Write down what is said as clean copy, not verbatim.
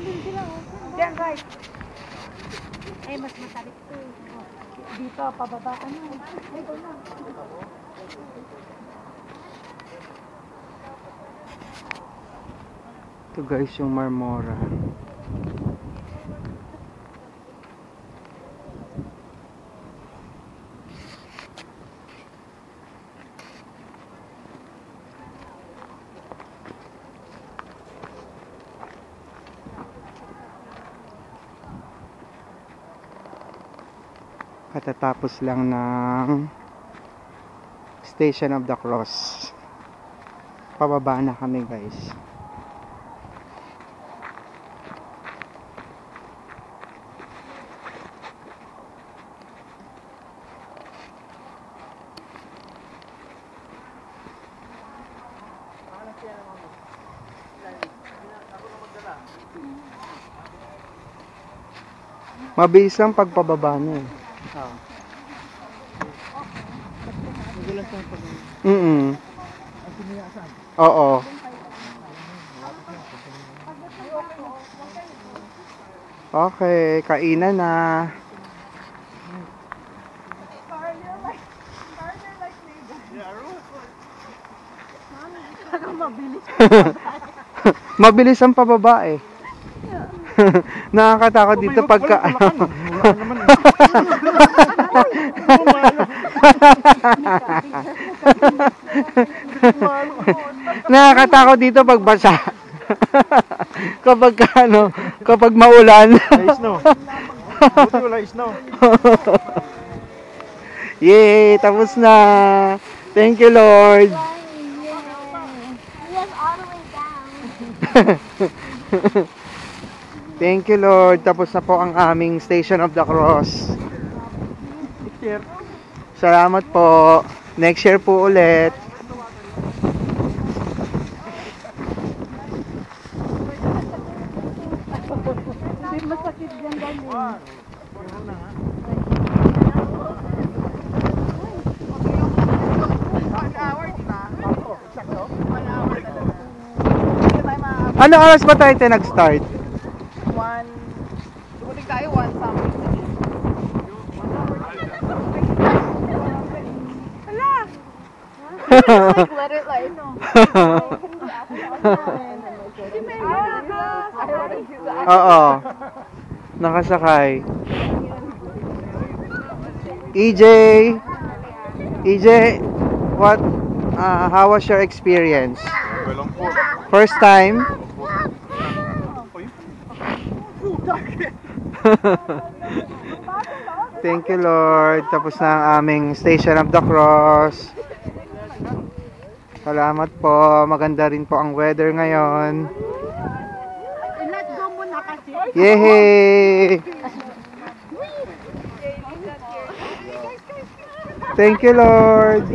din sila. Diyan guys. Mas matarik to. Dito, pababa ka na. Ito na. Ito guys yung Marmora. Katatapos lang ng Station of the Cross. Pababa na kami guys. Mabilis ang pagpababa niya eh. Oo. Okay, kainan na. Mabilis ang pababa eh. Nakakatakot dito pagka nakakatakot dito pag basa. Kapag maulan. Snow. Buti wala snow. Yay, tapos na. Thank you, Lord. Thank you, Lord. Tapos na po ang aming Station of the Cross. Salamat po. Next year po ulit. Hindi masakit dyan dali. Ano oras ba tayo nag-start? Dumating tayo 1 something. Let it like Oo. Nakasakay. EJ, what how was your experience? First time? Thank you, Lord. Tapos na ang aming Station of the Cross. Salamat po. Maganda rin po ang weather ngayon. Let go muna kasi. Yay! Thank you, Lord.